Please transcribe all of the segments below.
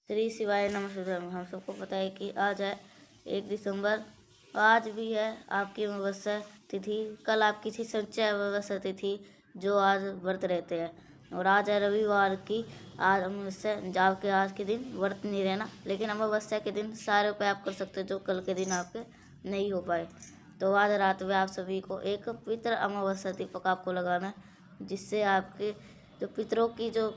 श्री शिवाय नमः। हम सबको पता है कि आज है 1 दिसंबर। आज भी है आपकी अमावस्या तिथि। कल आपकी थी संचय अमावस्या तिथि जो आज व्रत रहते हैं, और आज है रविवार की आज अमावस्या। जाओ के आज के दिन व्रत नहीं रहना, लेकिन अमावस्या के दिन सारे उपाय आप कर सकते हो जो कल के दिन आपके नहीं हो पाए। तो आज रात में आप सभी को एक पवित्र अमावस्या दीपक आपको लगाना है, जिससे आपके जो पितरों की जो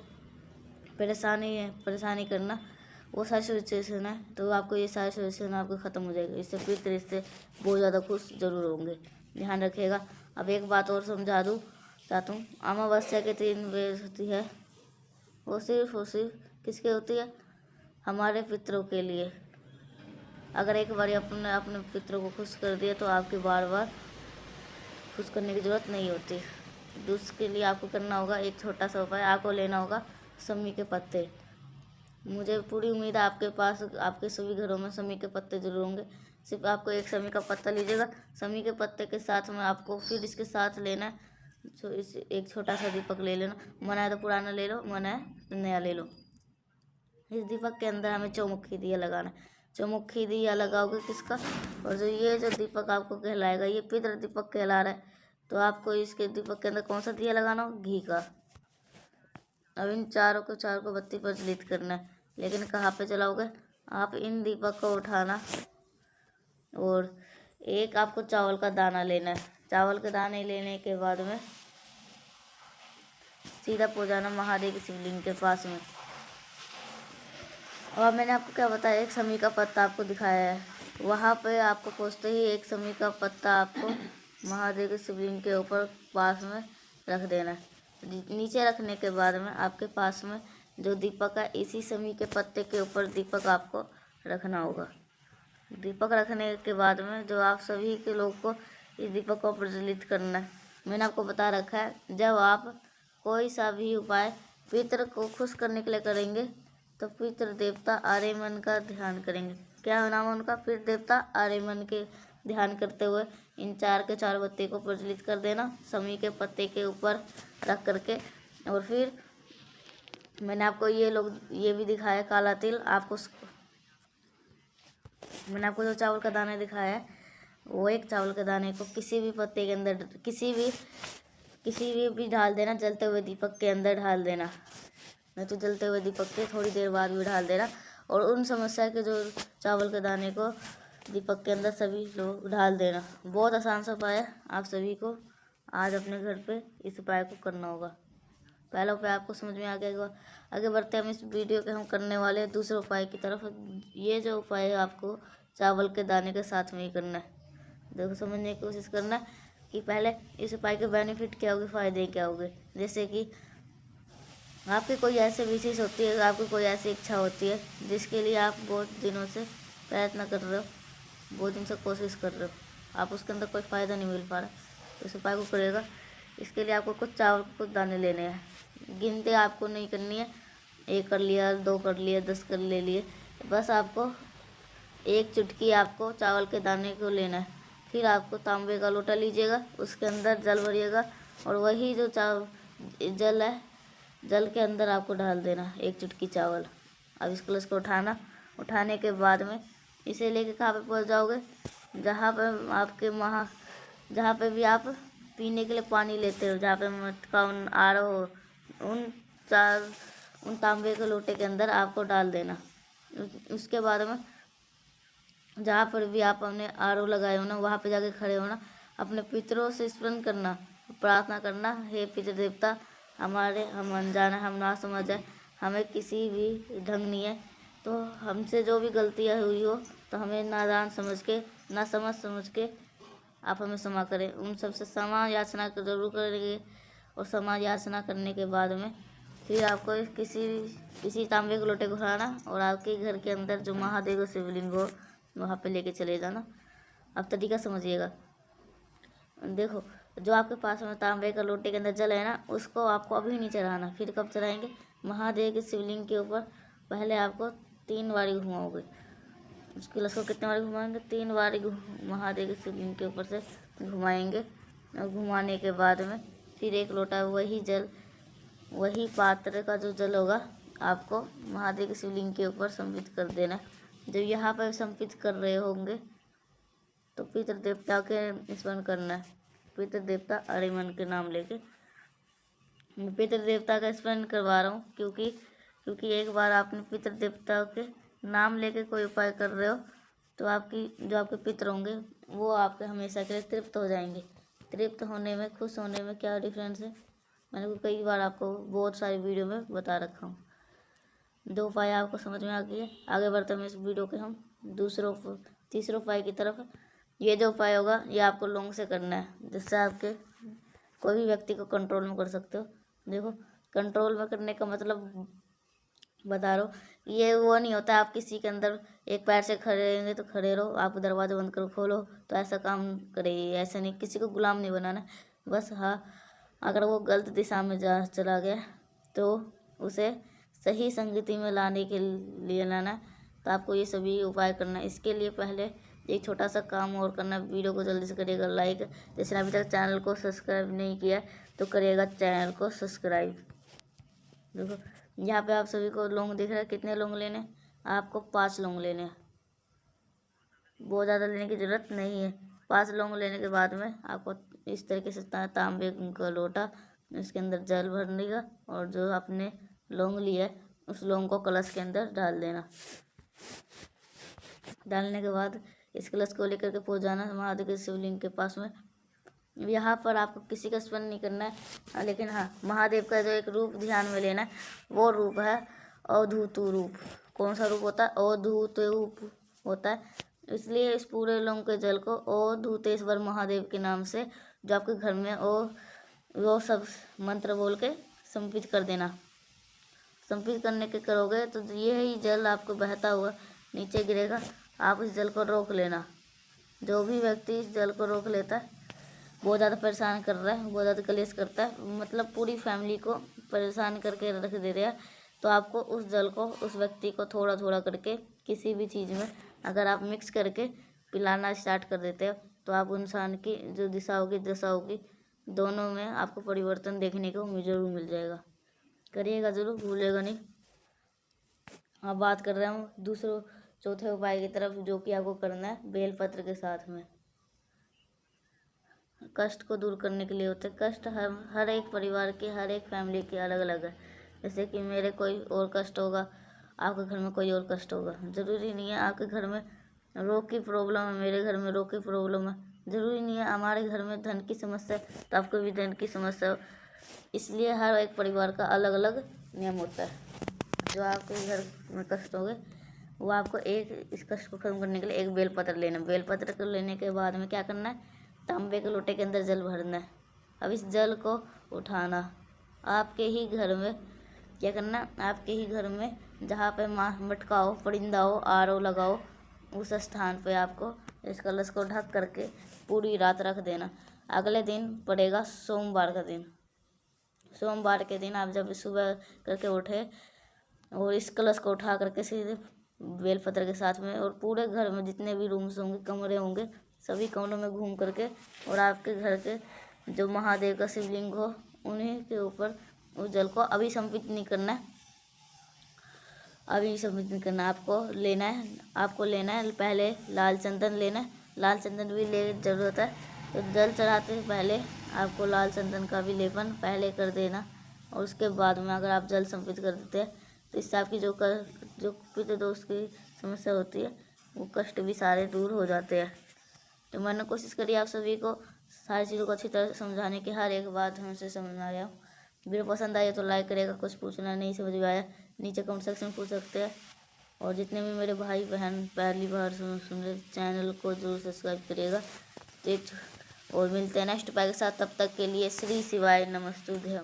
परेशानी करना वो सारी सिचुएशन है, तो आपको ये सारी सिचुएशन आपको ख़त्म हो जाएगी। इससे पितर इससे बहुत ज़्यादा खुश जरूर होंगे, ध्यान रखिएगा। अब एक बात और समझा दूँ चाहता हूँ, अमावस्या के 3 बजे होती है, वो सिर्फ किसके होती है? हमारे पितरों के लिए। अगर एक बार अपने पितरों को खुश कर दिया तो आपकी बार बार खुश करने की ज़रूरत नहीं होती। उसके लिए आपको करना होगा एक छोटा सा उपाय। आपको लेना होगा समी के पत्ते। मुझे पूरी उम्मीद है आपके पास आपके सभी घरों में समी के पत्ते जरूर होंगे। सिर्फ आपको एक समी का पत्ता लीजिएगा। समी के पत्ते के साथ में आपको फिर इसके साथ लेना है तो इस एक छोटा सा दीपक ले लेना। मन है तो पुराना ले लो, मन है तो नया ले लो। इस दीपक के अंदर हमें चौमुखी दिया लगाना है। चौमुखी दिया लगाओगे किसका? और जो दीपक आपको कहलाएगा, ये पितृ दीपक कहला रहा है, तो आपको इसके दीपक के अंदर कौन सा दिया लगाना हो? घी का। अब इन चार को बत्ती प्रज्वलित करना है, लेकिन कहाँ पे जलाओगे? आप इन दीपक को उठाना और एक आपको चावल का दाना लेना है। चावल के दाने लेने के बाद में सीधा पहुँच जाना महादेव के शिवलिंग के पास में। और मैंने आपको क्या बताया, एक समी का पत्ता आपको दिखाया है, वहाँ पे आपको पहुँचते ही एक समी का पत्ता आपको महादेव के शिवलिंग के ऊपर पास में रख देना है। नीचे रखने के बाद में आपके पास में जो दीपक है, इसी समी के पत्ते के ऊपर दीपक आपको रखना होगा। दीपक रखने के बाद में जो आप सभी के लोग को इस दीपक को प्रज्वलित करना है। मैंने आपको बता रखा है, जब आप कोई सा भी उपाय पितृ को खुश करने के लिए करेंगे तो पितृ देवता आर्यमन का ध्यान करेंगे। क्या नाम है उनका? पितृ देवता आर्यमन के ध्यान करते हुए इन 4 के 4 बत्ती को प्रज्वलित कर देना समी के पत्ते के ऊपर रख करके। और फिर मैंने आपको ये भी दिखाया काला तिल। मैंने आपको जो चावल का दाना दिखाया है, वो एक चावल के दाने को किसी भी पत्ते के अंदर किसी भी डाल देना। जलते हुए दीपक के अंदर डाल देना, नहीं तो जलते हुए दीपक के थोड़ी देर बाद भी डाल देना। और उन समस्या के जो चावल के दाने को दीपक के अंदर सभी लोग डाल देना। बहुत आसान सा उपाय है, आप सभी को आज अपने घर पे इस उपाय को करना होगा। पहला उपाय आपको समझ में आ गया। आगे बढ़ते हम इस वीडियो के हम करने वाले हैं दूसरे उपाय की तरफ। ये जो उपाय है आपको चावल के दाने के साथ में ही करना है। देखो, समझने की कोशिश करना है कि पहले इस उपाय के बेनिफिट क्या होंगे, फ़ायदे क्या होंगे। जैसे कि आपकी कोई ऐसी विशेष होती है, आपकी कोई ऐसी इच्छा होती है जिसके लिए आप बहुत दिनों से प्रयत्न कर रहे हो, बहुत दिन से कोशिश कर रहे हो, आप उसके अंदर कोई फ़ायदा नहीं मिल पा रहा, तो इस उपाय को करेगा। इसके लिए आपको कुछ चावल के कुछ दाने लेने हैं। गिनती आपको नहीं करनी है, 1 कर लिया, 2 कर लिया, 10 कर ले लिए, बस आपको एक चुटकी आपको चावल के दाने को लेना है। फिर आपको तांबे का लोटा लीजिएगा, उसके अंदर जल भरिएगा और वही जो जल है, जल के अंदर आपको डाल देना 1 चुटकी चावल। अब इस कलश को उठाने के बाद में इसे लेके कहाँ पे पहुँच जाओगे? जहाँ पे भी आप पीने के लिए पानी लेते हो, जहाँ पे मटका आ रहा हो, उन तांबे के लोटे के अंदर आपको डाल देना। उसके बाद में जहाँ पर भी आप अपने आर ओ लगाए हो ना, वहाँ पे जाके खड़े होना, अपने पितरों से स्मरण करना, प्रार्थना करना, हे पितृ देवता, हम अनजान है, हम ना समझ है, हमें किसी भी ढंग नहीं है, तो हमसे जो भी गलतियाँ हुई हो तो हमें नादान समझ के, ना समझ के आप हमें क्षमा करें। उन सबसे क्षमा याचना जरूर करेंगे। और क्षमा याचना करने के बाद में फिर आपको किसी तांबे के लोटे को उठाना और आपके घर के अंदर जो महादेव शिवलिंग हो वहाँ पे लेके चले जाना। अब तरीका समझिएगा। देखो, जो आपके पास में तांबे का लोटे के अंदर जल है ना, उसको आपको अभी नहीं चढ़ाना। फिर कब चढ़ाएंगे? महादेव के शिवलिंग के ऊपर पहले आपको 3 बारी घुमाओगे। उस कलश को कितने बार घुमाएंगे? 3 बार महादेव के शिवलिंग के ऊपर से घुमाएंगे। और घुमाने के बाद में फिर एक लोटा वही पात्र का जो जल होगा आपको महादेव के शिवलिंग के ऊपर समर्पित कर देना है। जब यहाँ पर समर्पित कर रहे होंगे तो पितृ देवता के स्मरण करना है। पितृ देवता आर्यमन के नाम लेके मैं पितृ देवता का स्मरण करवा रहा हूँ, क्योंकि एक बार आपने पितृ देवता के नाम लेके कोई उपाय कर रहे हो तो जो आपके पितृ होंगे वो आपके हमेशा के लिए तृप्त हो जाएंगे। तृप्त होने में, खुश होने में क्या डिफरेंस है, मैंने कई बार आपको बहुत सारी वीडियो में बता रखा हूँ। 2 उपाय आपको समझ में आ गई है। आगे बढ़ते हैं इस वीडियो के हम तीसरे उपाय की तरफ। ये जो उपाय होगा ये आपको लौंग से करना है, जिससे आपके कोई भी व्यक्ति को कंट्रोल में कर सकते हो। देखो, कंट्रोल में करने का मतलब बता रहा हूँ, ये वो नहीं होता आप किसी के अंदर एक पैर से खड़े रहेंगे तो खड़े रहो, आप दरवाजा बंद करो खोलो तो ऐसा काम करे। ऐसा नहीं, किसी को गुलाम नहीं बनाना। बस हाँ, अगर वो गलत दिशा में चला गया तो उसे सही संगति में लाने के लिए लाना है। तो आपको ये सभी उपाय करना है। इसके लिए पहले एक छोटा सा काम और करना है। वीडियो को जल्दी से करिएगा लाइक। जिसने अभी तक चैनल को सब्सक्राइब नहीं किया तो करिएगा चैनल को सब्सक्राइब। देखो, यहाँ पे आप सभी को लौंग दिख रहा है। कितने लौंग लेने? आपको 5 लौंग लेने हैं। बहुत ज़्यादा लेने की ज़रूरत नहीं है। 5 लौंग लेने के बाद में आपको इस तरीके से तांबे का लोटा, उसके अंदर जल भरने का और जो आपने लौंग लिया है उस लौंग को कलश के अंदर डाल देना। डालने के बाद इस कलश को लेकर के पहुँच जाना महादेव के शिवलिंग के पास में। यहाँ पर आपको किसी का स्मरण नहीं करना है, लेकिन हाँ, महादेव का जो एक रूप ध्यान में लेना है वो रूप है अवधूत रूप। कौन सा रूप होता है? अवधूत रूप होता है। इसलिए इस पूरे लौंग के जल को अवधूतेश्वर महादेव के नाम से जो आपके घर में वो सब मंत्र बोल के समर्पित कर देना। समर्पित करने के करोगे तो यही जल आपको बहता हुआ नीचे गिरेगा। आप इस जल को रोक लेना। जो भी व्यक्ति इस जल को रोक लेता है, बहुत ज़्यादा परेशान कर रहा है, बहुत ज़्यादा कलेश करता है, मतलब पूरी फैमिली को परेशान करके रख दे रहा है, तो आपको उस जल को उस व्यक्ति को थोड़ा थोड़ा करके किसी भी चीज़ में अगर आप मिक्स करके पिलाना स्टार्ट कर देते हो तो आप इंसान की जो दिशा होगी दशा होगी दोनों में आपको परिवर्तन देखने को ज़रूर मिल जाएगा। करिएगा ज़रूर, भूलेगा नहीं। अब बात कर रहा हूँ चौथे उपाय की तरफ, जो कि आपको करना है बेलपत्र के साथ में। कष्ट को दूर करने के लिए होते हैं। कष्ट हर एक परिवार के, हर एक फैमिली के अलग अलग है। जैसे कि मेरे कोई और कष्ट होगा, आपके घर में कोई और कष्ट होगा। ज़रूरी नहीं है आपके घर में रोग की प्रॉब्लम है, मेरे घर में रोग की प्रॉब्लम है। ज़रूरी नहीं है हमारे घर में धन की समस्या तो आपको भी धन की समस्या हो। इसलिए हर एक परिवार का अलग अलग नियम होता है। जो आपके घर में कष्ट हो गए वो आपको इस कष्ट को खत्म करने के लिए एक बेलपत्र लेना। बेलपत्र को लेने के बाद में क्या करना है? तांबे के लोटे के अंदर जल भरना है। अब इस जल को उठाना, आपके ही घर में क्या करना, आपके ही घर में जहाँ पे मटका हो, परिंदा हो, आरओ लगाओ, उस स्थान पे आपको इस कलश को ढक करके पूरी रात रख देना। अगले दिन पड़ेगा सोमवार का दिन। सोमवार के दिन आप जब सुबह करके उठे और इस कलश को उठा करके सीधे बेलपत्र के साथ में और पूरे घर में जितने भी रूम्स होंगे, कमरे होंगे, सभी कमरों में घूम करके और आपके घर के जो महादेव का शिवलिंग हो उन्हीं के ऊपर उस जल को अभी समर्पित नहीं करना है। अभी समर्पित नहीं करना, आपको लेना है पहले लाल चंदन लेना है। लाल चंदन भी ले ज़रूरत है, तो जल चढ़ाते से पहले आपको लाल चंदन का भी लेपन पहले कर देना। और उसके बाद में अगर आप जल समर्पित कर देते हैं तो इससे आपकी जो पितृ दोष की समस्या होती है वो कष्ट भी सारे दूर हो जाते हैं। तो मैंने कोशिश करी आप सभी को सारी चीज़ों को अच्छी तरह से समझाने की, हर एक बात हमसे समझ आया। वीडियो पसंद आया तो लाइक करेगा। कुछ पूछना नहीं समझ में आया नीचे कमेंट सेक्शन में पूछ सकते हैं। और जितने भी मेरे भाई बहन पहली बार सुन रहे चैनल को जरूर सब्सक्राइब करिएगा। और मिलते हैं नेक्स्ट उपाय के साथ, तब तक के लिए श्री शिवाय नमस्तुभ्यम।